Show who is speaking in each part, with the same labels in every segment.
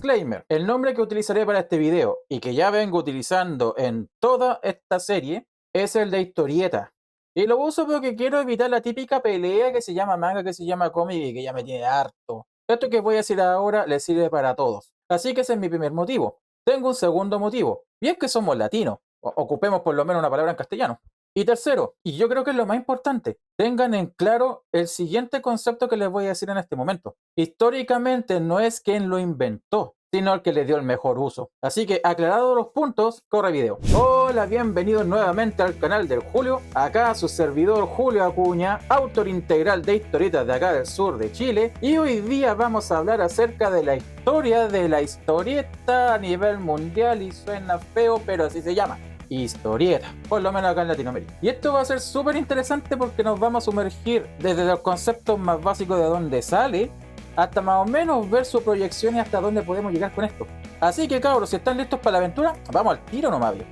Speaker 1: Disclaimer, el nombre que utilizaré para este video y que ya vengo utilizando en toda esta serie es el de historieta. Y lo uso porque quiero evitar la típica pelea que se llama manga, que se llama cómic y que ya me tiene harto. Esto que voy a decir ahora le sirve para todos. Así que ese es mi primer motivo. Tengo un segundo motivo, y es que somos latinos. Ocupemos por lo menos una palabra en castellano. Y tercero, y yo creo que es lo más importante, tengan en claro el siguiente concepto que les voy a decir en este momento. Históricamente no es quien lo inventó, sino el que le dio el mejor uso. Así que aclarados los puntos, corre video. Hola, bienvenidos nuevamente al canal del Julio. Acá su servidor Julio Acuña, autor integral de historietas de acá del sur de Chile. Y hoy día vamos a hablar acerca de la historia de la historieta a nivel mundial. Y suena feo, pero así se llama. Historieta, por lo menos acá en Latinoamérica. Y esto va a ser súper interesante porque nos vamos a sumergir desde los conceptos más básicos de dónde sale hasta más o menos ver su proyección y hasta dónde podemos llegar con esto. Así que cabros, si están listos para la aventura, vamos al tiro nomás bien.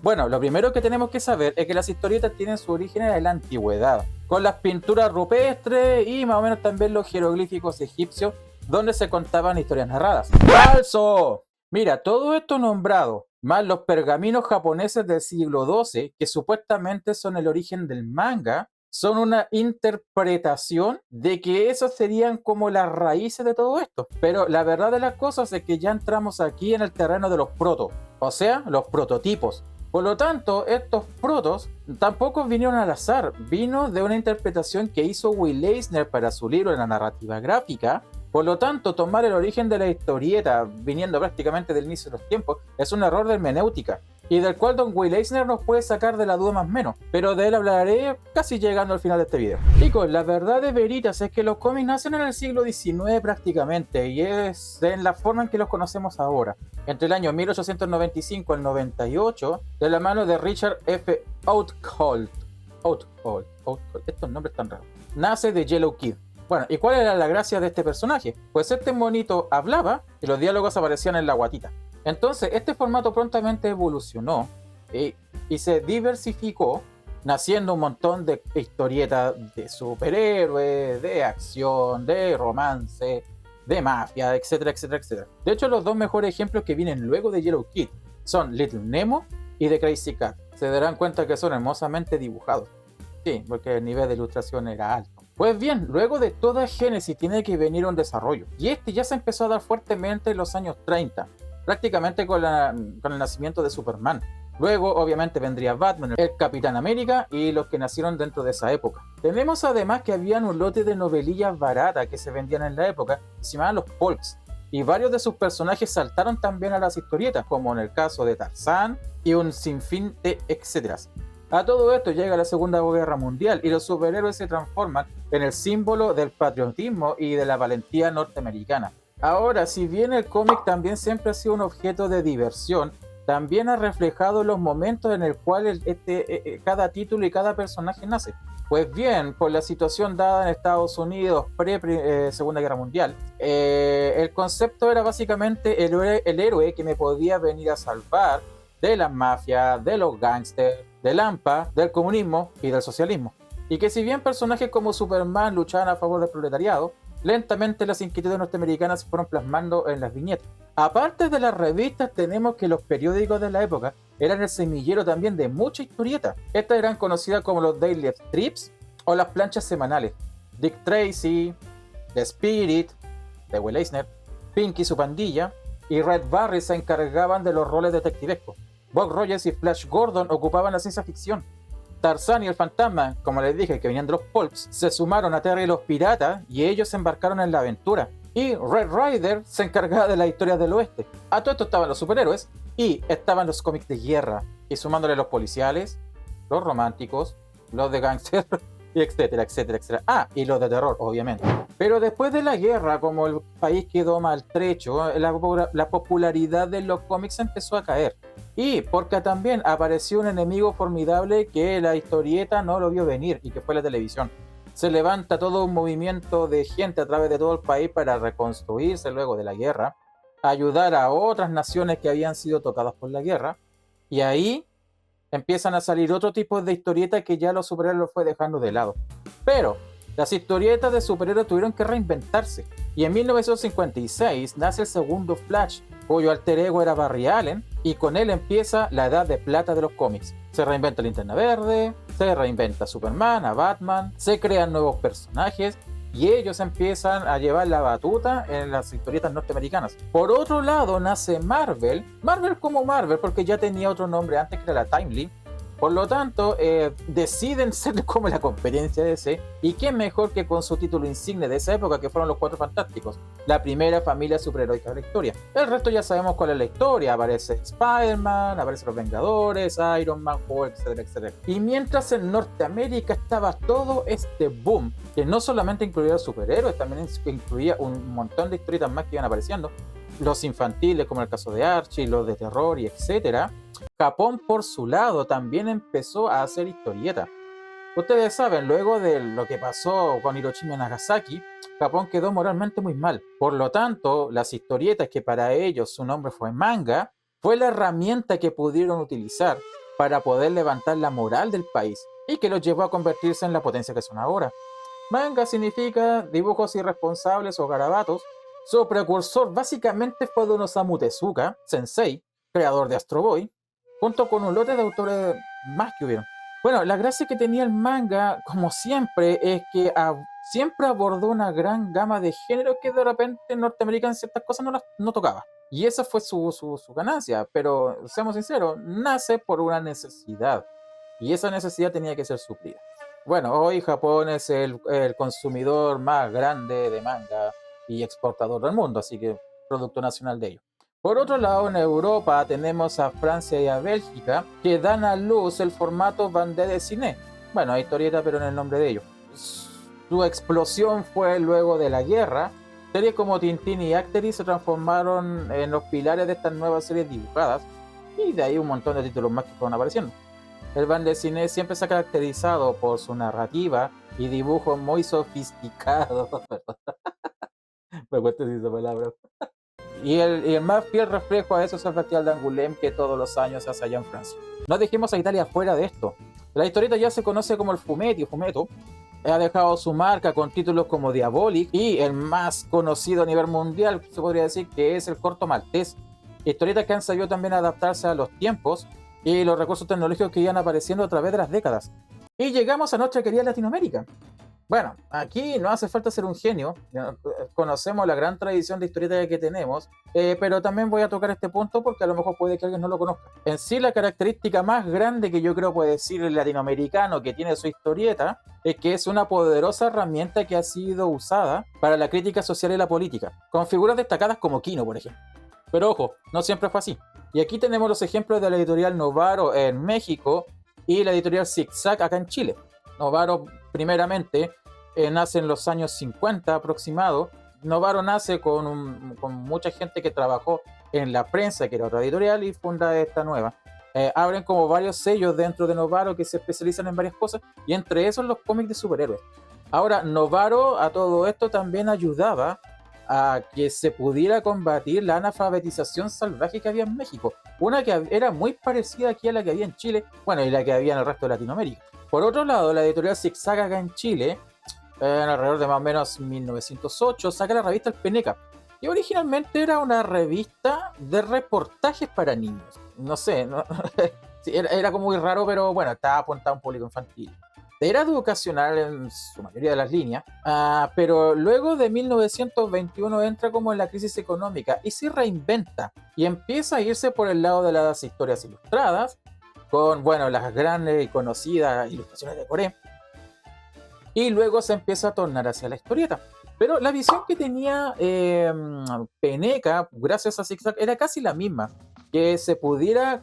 Speaker 1: Bueno, lo primero que tenemos que saber es que las historietas tienen su origen en la antigüedad, con las pinturas rupestres y más o menos también los jeroglíficos egipcios, donde se contaban historias narradas. ¡Falso! Mira, todo esto nombrado, más los pergaminos japoneses del siglo XII, que supuestamente son el origen del manga, son una interpretación de que esas serían como las raíces de todo esto. Pero la verdad de las cosas es que ya entramos aquí en el terreno de los proto, o sea, los prototipos. Por lo tanto, estos protos tampoco vinieron al azar, vino de una interpretación que hizo Will Eisner para su libro de la narrativa gráfica. Por lo tanto, tomar el origen de la historieta, viniendo prácticamente del inicio de los tiempos, es un error de hermenéutica, y del cual don Will Eisner nos puede sacar de la duda más o menos, pero de él hablaré casi llegando al final de este video. Chicos, la verdad de veritas es que los cómics nacen en el siglo XIX prácticamente, y es en la forma en que los conocemos ahora, entre el año 1895 al 98, de la mano de Richard F. Outcault. Estos nombres tan raros. Nace de Yellow Kid. Bueno, ¿y cuál era la gracia de este personaje? Pues este monito hablaba y los diálogos aparecían en la guatita. Entonces, este formato prontamente evolucionó y se diversificó, naciendo un montón de historietas de superhéroes, de acción, de romance, de mafia, etcétera, etcétera, etcétera. De hecho, los dos mejores ejemplos que vienen luego de Yellow Kid son Little Nemo y The Crazy Cat. Se darán cuenta que son hermosamente dibujados. Sí, porque el nivel de ilustración era alto. Pues bien, luego de toda génesis tiene que venir un desarrollo, y este ya se empezó a dar fuertemente en los años 30, prácticamente con el nacimiento de Superman. Luego obviamente vendría Batman, el Capitán América y los que nacieron dentro de esa época. Tenemos además que habían un lote de novelillas baratas que se vendían en la época, se llamaban los pulps, y varios de sus personajes saltaron también a las historietas, como en el caso de Tarzán y un sinfín de etcéteras. A todo esto llega la Segunda Guerra Mundial y los superhéroes se transforman en el símbolo del patriotismo y de la valentía norteamericana. Ahora, si bien el cómic también siempre ha sido un objeto de diversión, también ha reflejado los momentos en el cual cada título y cada personaje nace. Pues bien, por la situación dada en Estados Unidos pre-Segunda Guerra Mundial, el concepto era básicamente el héroe que me podía venir a salvar de las mafias, de los gángsters, del AMPA, del comunismo y del socialismo. Y que si bien personajes como Superman luchaban a favor del proletariado, lentamente las inquietudes norteamericanas se fueron plasmando en las viñetas. Aparte de las revistas, tenemos que los periódicos de la época eran el semillero también de mucha historieta. Estas eran conocidas como los Daily Strips o las planchas semanales. Dick Tracy, The Spirit, de Will Eisner, Pinky y su pandilla, y Red Barry se encargaban de los roles detectivescos. Buck Rogers y Flash Gordon ocupaban la ciencia ficción. Tarzán y el fantasma, como les dije, que venían de los pulps, se sumaron a Terry y los piratas y ellos se embarcaron en la aventura. Y Red Rider se encargaba de las historias del oeste. A todo esto estaban los superhéroes y estaban los cómics de guerra, y sumándole los policiales, los románticos, los de gángster, etcétera, etcétera, etcétera. Ah, y los de terror, obviamente. Pero después de la guerra, como el país quedó maltrecho, la popularidad de los cómics empezó a caer. Y porque también apareció un enemigo formidable que la historieta no lo vio venir, y que fue la televisión. Se levanta todo un movimiento de gente a través de todo el país para reconstruirse luego de la guerra, ayudar a otras naciones que habían sido tocadas por la guerra, y ahí empiezan a salir otro tipo de historietas que ya los superhéroes los fue dejando de lado. Pero Las historietas de superhéroes tuvieron que reinventarse, y en 1956 nace el segundo Flash, cuyo alter ego era Barry Allen, y con él empieza la edad de plata de los cómics. Se reinventa Linterna Verde, se reinventa Superman, a Batman, se crean nuevos personajes, y ellos empiezan a llevar la batuta en las historietas norteamericanas. Por otro lado nace Marvel como Marvel, porque ya tenía otro nombre antes, que era la Timely. Por lo tanto, deciden ser como la competencia de DC, y qué mejor que con su título insigne de esa época, que fueron los Cuatro Fantásticos, la primera familia superheroica de la historia. El resto ya sabemos cuál es la historia: aparece Spider-Man, aparecen los Vengadores, Iron Man, Hulk, etcétera, etcétera. Y mientras en Norteamérica estaba todo este boom, que no solamente incluía superhéroes, también incluía un montón de historietas más que iban apareciendo, los infantiles, como el caso de Archie, los de terror y etcétera. Japón, por su lado, también empezó a hacer historietas. Ustedes saben, luego de lo que pasó con Hiroshima y Nagasaki, Japón quedó moralmente muy mal. Por lo tanto, las historietas, que para ellos su nombre fue manga, fue la herramienta que pudieron utilizar para poder levantar la moral del país, y que los llevó a convertirse en la potencia que son ahora. Manga significa dibujos irresponsables o garabatos. Su precursor básicamente fue de Osamu Tezuka, sensei, creador de Astro Boy, junto con un lote de autores más que hubieron. Bueno, la gracia que tenía el manga, como siempre, es que siempre abordó una gran gama de géneros que de repente en Norteamérica en ciertas cosas no tocaba. Y esa fue su ganancia, pero seamos sinceros, nace por una necesidad, y esa necesidad tenía que ser suplida. Bueno, hoy Japón es el consumidor más grande de manga y exportador del mundo, así que producto nacional de ellos. Por otro lado, en Europa tenemos a Francia y a Bélgica, que dan a luz el formato bande dessinée. Bueno, hay historieta, pero en el nombre de ellos. Su explosión fue luego de la guerra. Series como Tintín y Acteri se transformaron en los pilares de estas nuevas series dibujadas, y de ahí un montón de títulos más que fueron apareciendo. El bande dessinée siempre se ha caracterizado por su narrativa y dibujos muy sofisticados. Me cuesta decir esa palabra. Y el más fiel reflejo a eso es el Festival de Angoulême, que todos los años se hace allá en Francia. No dejemos a Italia fuera de esto. La historieta ya se conoce como el fumetto. Ha dejado su marca con títulos como Diabolic, y el más conocido a nivel mundial se podría decir que es el corto maltés. Historietas que han sabido también adaptarse a los tiempos y los recursos tecnológicos que iban apareciendo a través de las décadas. Y llegamos a nuestra querida Latinoamérica. Bueno, aquí no hace falta ser un genio, conocemos la gran tradición de historieta que tenemos, pero también voy a tocar este punto porque a lo mejor puede que alguien no lo conozca. En sí, la característica más grande que yo creo puede decir el latinoamericano que tiene su historieta es que es una poderosa herramienta que ha sido usada para la crítica social y la política, con figuras destacadas como Kino, por ejemplo. Pero ojo, no siempre fue así. Y aquí tenemos los ejemplos de la editorial Novaro en México y la editorial Zigzag acá en Chile. Novaro, primeramente, nace en los años 50 aproximado. Novaro nace con mucha gente que trabajó en la prensa, que era otra editorial, y funda esta nueva. Abren como varios sellos dentro de Novaro que se especializan en varias cosas, y entre esos los cómics de superhéroes. Ahora, Novaro a todo esto también ayudaba a que se pudiera combatir la analfabetización salvaje que había en México, una que era muy parecida aquí a la que había en Chile, bueno, y la que había en el resto de Latinoamérica. Por otro lado, la editorial Zigzag acá en Chile, en alrededor de más o menos 1908, saca la revista El Peneca, que originalmente era una revista de reportajes para niños. No sé, sí, era como muy raro, pero bueno, estaba apuntado a un público infantil. Era educacional en su mayoría de las líneas, pero luego de 1921 entra como en la crisis económica y se reinventa y empieza a irse por el lado de las historias ilustradas, con, bueno, las grandes y conocidas ilustraciones de Coré, y luego se empieza a tornar hacia la historieta. Pero la visión que tenía Peneca, gracias a Zigzag, era casi la misma, que se pudiera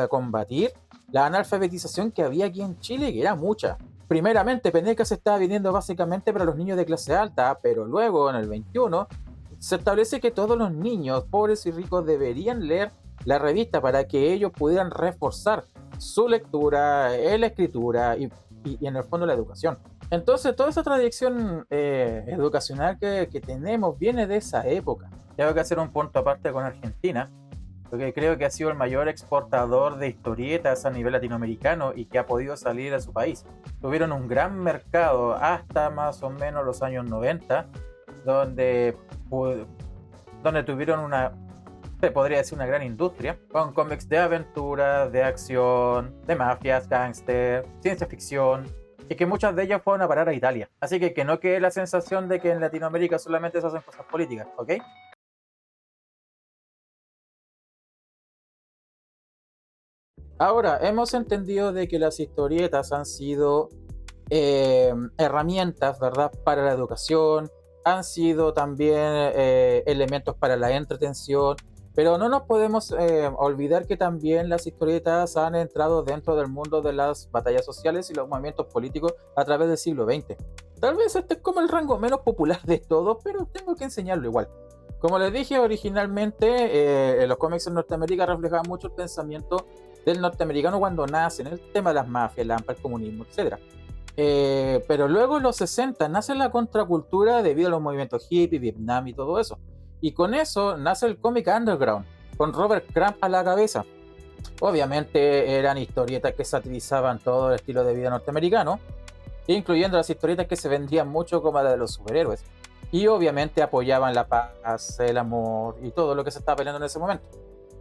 Speaker 1: combatir la analfabetización que había aquí en Chile, que era mucha. Primeramente, Peneca se estaba vendiendo básicamente para los niños de clase alta, pero luego, en el 21, se establece que todos los niños, pobres y ricos, deberían leer la revista para que ellos pudieran reforzar su lectura, la escritura y en el fondo la educación. Entonces, toda esa tradición educacional que tenemos viene de esa época. Tengo que hacer un punto aparte con Argentina, porque creo que ha sido el mayor exportador de historietas a nivel latinoamericano y que ha podido salir a su país. Tuvieron un gran mercado hasta más o menos los años 90, donde, donde tuvieron una, se podría decir, una gran industria, con cómics de aventura, de acción, de mafias, gángster, ciencia ficción, y que muchas de ellas fueron a parar a Italia. Así que no quede la sensación de que en Latinoamérica solamente se hacen cosas políticas, ¿ok? Ahora, hemos entendido de que las historietas han sido herramientas, ¿verdad?, para la educación, han sido también elementos para la entretención, pero no nos podemos olvidar que también las historietas han entrado dentro del mundo de las batallas sociales y los movimientos políticos a través del siglo XX. Tal vez este es como el rango menos popular de todos, pero tengo que enseñarlo igual. Como les dije originalmente, los cómics en Norteamérica reflejaban mucho el pensamiento del norteamericano cuando nace, en el tema de las mafias, la AMPA, el comunismo, etcétera. Pero luego en los 60 nace la contracultura debido a los movimientos hippie, Vietnam y todo eso. Y con eso nace el cómic underground, con Robert Crumb a la cabeza. Obviamente eran historietas que satirizaban todo el estilo de vida norteamericano, incluyendo las historietas que se vendían mucho como la de los superhéroes. Y obviamente apoyaban la paz, el amor y todo lo que se estaba peleando en ese momento.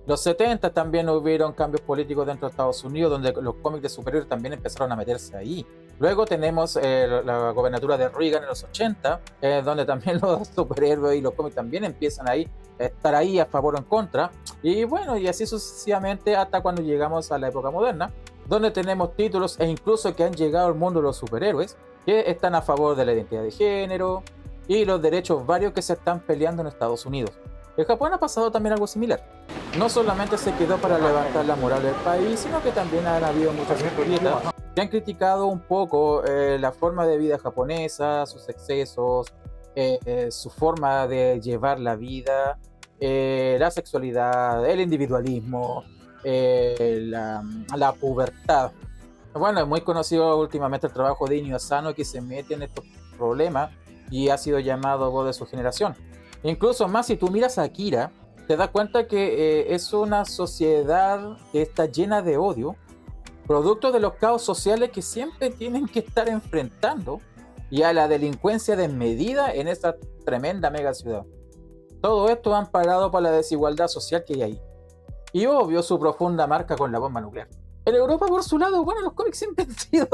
Speaker 1: Los 70 también hubieron cambios políticos dentro de Estados Unidos, donde los cómics de superhéroes también empezaron a meterse ahí. Luego tenemos la gobernatura de Reagan en los 80, donde también los superhéroes y los cómics también empiezan ahí a estar ahí a favor o en contra. Y bueno, y así sucesivamente hasta cuando llegamos a la época moderna, donde tenemos títulos e incluso que han llegado al mundo de los superhéroes, que están a favor de la identidad de género y los derechos varios que se están peleando en Estados Unidos. En Japón ha pasado también algo similar. No solamente se quedó para levantar la moral del país, sino que también han habido muchas historietas que han criticado un poco la forma de vida japonesa, sus excesos, su forma de llevar la vida, la sexualidad, el individualismo, la pubertad. Bueno, es muy conocido últimamente el trabajo de Inio Asano, que se mete en estos problemas y ha sido llamado voz de su generación. Incluso más, si tú miras a Akira, te das cuenta que es una sociedad que está llena de odio, producto de los caos sociales que siempre tienen que estar enfrentando y a la delincuencia desmedida en esta tremenda mega ciudad. Todo esto han parado para la desigualdad social que hay ahí. Y obvio su profunda marca con la bomba nuclear. En Europa, por su lado, bueno, los cómics siempre han sido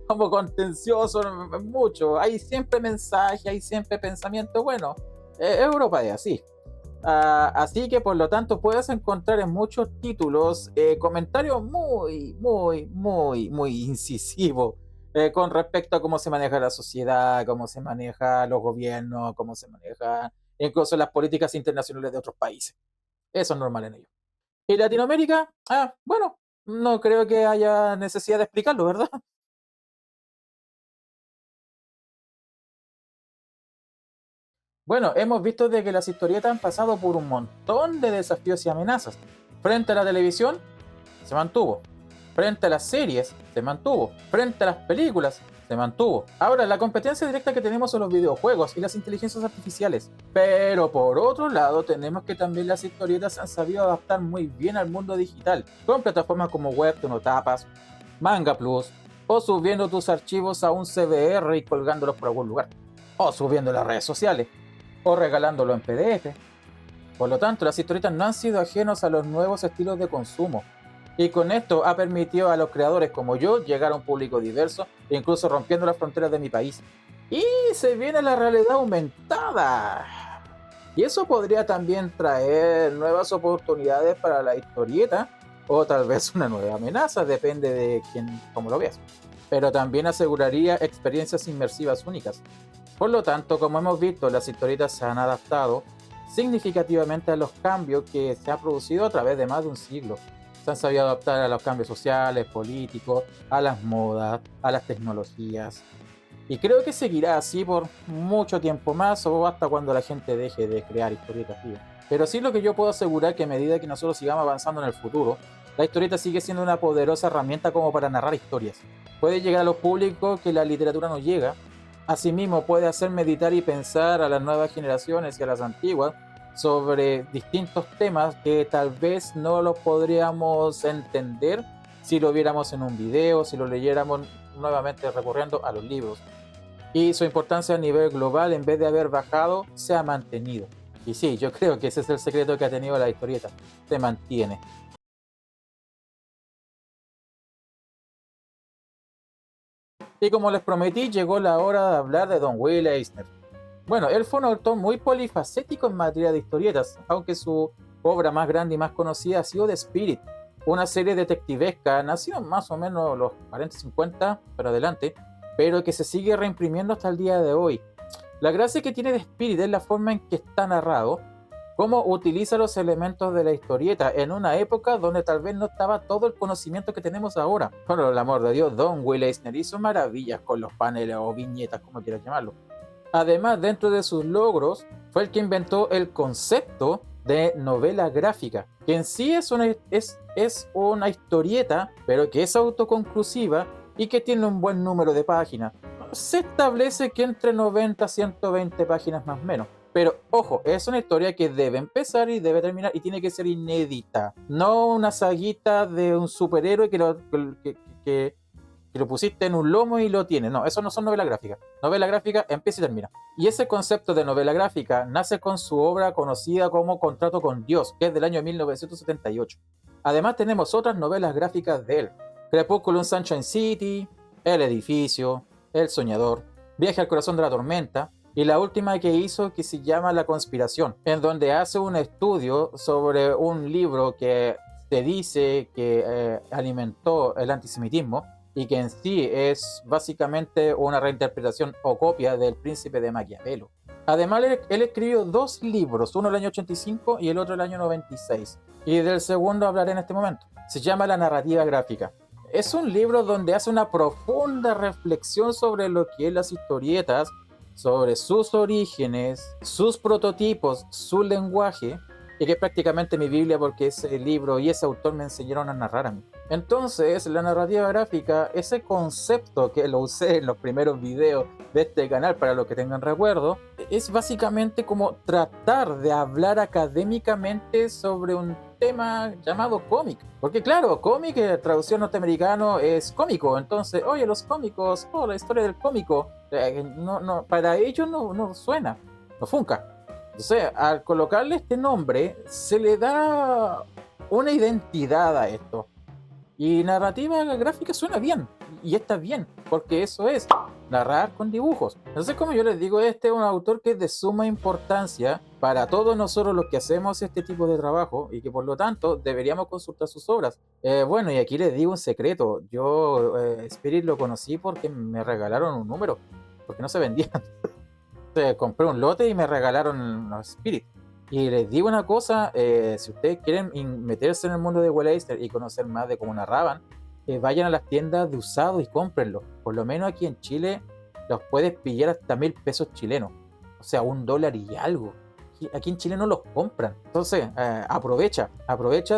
Speaker 1: como contenciosos, mucho. Hay siempre mensaje, hay siempre pensamiento. Bueno, Europa es así. Así que por lo tanto puedes encontrar en muchos títulos comentarios muy incisivos con respecto a cómo se maneja la sociedad, cómo se maneja los gobiernos, cómo se maneja incluso las políticas internacionales de otros países. Eso es normal en ellos. ¿Y Latinoamérica? Bueno, no creo que haya necesidad de explicarlo, ¿verdad? Bueno, hemos visto de que las historietas han pasado por un montón de desafíos y amenazas. Frente a la televisión, se mantuvo. Frente a las series, se mantuvo. Frente a las películas, se mantuvo. Ahora, la competencia directa que tenemos son los videojuegos y las inteligencias artificiales. Pero por otro lado, tenemos que también las historietas han sabido adaptar muy bien al mundo digital, con plataformas como Webtoon o Tapas, Manga Plus, o subiendo tus archivos a un CBR y colgándolos por algún lugar, o subiendo a las redes sociales, o regalándolo en PDF. Por lo tanto, las historietas no han sido ajenos a los nuevos estilos de consumo. Y con esto ha permitido a los creadores como yo llegar a un público diverso, e incluso rompiendo las fronteras de mi país. Y se viene la realidad aumentada. Y eso podría también traer nuevas oportunidades para la historieta, o tal vez una nueva amenaza, depende de quién, cómo lo veas. Pero también aseguraría experiencias inmersivas únicas. Por lo tanto, como hemos visto, las historietas se han adaptado significativamente a los cambios que se han producido a través de más de un siglo. Se han sabido adaptar a los cambios sociales, políticos, a las modas, a las tecnologías. Y creo que seguirá así por mucho tiempo más o hasta cuando la gente deje de crear historietas vivas. Pero sí, lo que yo puedo asegurar que a medida que nosotros sigamos avanzando en el futuro, la historieta sigue siendo una poderosa herramienta como para narrar historias. Puede llegar a los públicos que la literatura no llega. Asimismo, puede hacer meditar y pensar a las nuevas generaciones y a las antiguas sobre distintos temas que tal vez no los podríamos entender si lo viéramos en un video, si lo leyéramos nuevamente recurriendo a los libros. Y su importancia a nivel global, en vez de haber bajado, se ha mantenido. Y sí, yo creo que ese es el secreto que ha tenido la historieta, se mantiene. Y como les prometí, llegó la hora de hablar de Don Will Eisner. Bueno, él fue un autor muy polifacético en materia de historietas, aunque su obra más grande y más conocida ha sido The Spirit, una serie detectivesca, nació más o menos los 40-50 para adelante, pero que se sigue reimprimiendo hasta el día de hoy. La gracia que tiene The Spirit es la forma en que está narrado, cómo utiliza los elementos de la historieta en una época donde tal vez no estaba todo el conocimiento que tenemos ahora. Por el amor de Dios, Don Will Eisner hizo maravillas con los paneles o viñetas, como quieras llamarlo. Además, dentro de sus logros, fue el que inventó el concepto de novela gráfica, que en sí es una historieta, pero que es autoconclusiva y que tiene un buen número de páginas. Se establece que entre 90 a 120 páginas más o menos. Pero ojo, es una historia que debe empezar y debe terminar y tiene que ser inédita. No una saguita de un superhéroe que lo pusiste en un lomo y lo tienes. No, eso no son novelas gráficas. Novela gráfica empieza y termina. Y ese concepto de novela gráfica nace con su obra conocida como Contrato con Dios, que es del año 1978. Además tenemos otras novelas gráficas de él. Crepúsculo en Sunshine City, El Edificio, El Soñador, Viaje al Corazón de la Tormenta, y la última que hizo, que se llama La Conspiración, en donde hace un estudio sobre un libro que se dice que alimentó el antisemitismo y que en sí es básicamente una reinterpretación o copia del Príncipe de Maquiavelo. Además, él escribió 2 libros, uno el año 85 y el otro el año 96. Y del segundo hablaré en este momento. Se llama La Narrativa Gráfica. Es un libro donde hace una profunda reflexión sobre lo que es las historietas, sobre sus orígenes, sus prototipos, su lenguaje, y que es prácticamente mi Biblia porque ese libro y ese autor me enseñaron a narrar a mí. Entonces, la narrativa gráfica, ese concepto que lo usé en los primeros videos de este canal, para los que tengan recuerdo, es básicamente como tratar de hablar académicamente sobre un tema llamado cómic. Porque claro, cómic, traducción norteamericano, es cómico. Entonces, oye, los cómicos, la historia del cómico, para ellos no suena, no funca. Entonces, al colocarle este nombre, se le da una identidad a esto. Y narrativa gráfica suena bien, y está bien, porque eso es narrar con dibujos. Entonces, como yo les digo, este es un autor que es de suma importancia para todos nosotros los que hacemos este tipo de trabajo y que por lo tanto deberíamos consultar sus obras. Bueno, y aquí les digo un secreto, yo Spirit lo conocí porque me regalaron un número, porque no se vendían. Entonces, compré un lote y me regalaron los Spirit. Y les digo una cosa, si ustedes quieren meterse en el mundo de Will Eisner y conocer más de cómo narraban, vayan a las tiendas de usados y cómprenlos. Por lo menos aquí en Chile los puedes pillar hasta 1.000 pesos chilenos. O sea, $1 y algo. Aquí en Chile no los compran. Entonces, aprovecha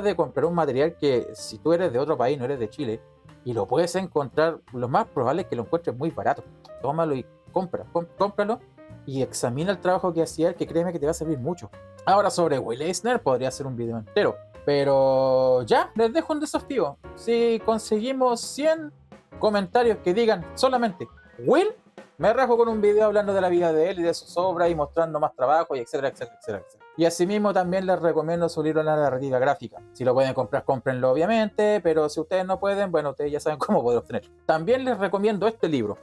Speaker 1: de comprar un material que si tú eres de otro país, no eres de Chile, y lo puedes encontrar, lo más probable es que lo encuentres muy barato. Tómalo y cómpralo y examina el trabajo que hacía él, que créeme que te va a servir mucho. Ahora, sobre Will Eisner podría hacer un video entero, pero ya, les dejo un desafío. Si conseguimos 100 comentarios que digan solamente Will, me rajo con un video hablando de la vida de él y de sus obras y mostrando más trabajo y etcétera, etcétera, etcétera, etcétera. Y asimismo también les recomiendo su libro La Narrativa Gráfica. Si lo pueden comprar, cómprenlo obviamente, pero si ustedes no pueden, bueno, ustedes ya saben cómo poder obtenerlo. También les recomiendo este libro.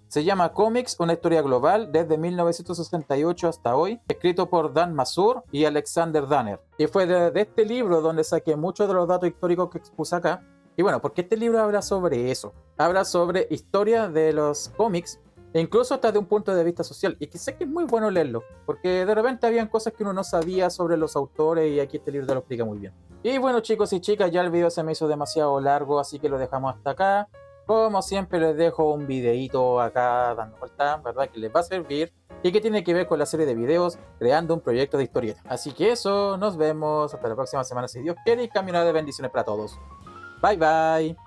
Speaker 1: Se llama Comics, una historia global desde 1968 hasta hoy, escrito por Dan Masur y Alexander Danner. Y fue de este libro donde saqué muchos de los datos históricos que expuse acá. Y bueno, porque este libro habla sobre eso. Habla sobre historia de los cómics, e incluso hasta de un punto de vista social. Y que sé que es muy bueno leerlo, porque de repente habían cosas que uno no sabía sobre los autores y aquí este libro te lo explica muy bien. Y bueno, chicos y chicas, ya el video se me hizo demasiado largo, así que lo dejamos hasta acá. Como siempre les dejo un videito acá dando vuelta, ¿verdad? Que les va a servir y que tiene que ver con la serie de videos creando un proyecto de historieta. Así que eso, nos vemos hasta la próxima semana si Dios quiere y camino de bendiciones para todos. Bye bye.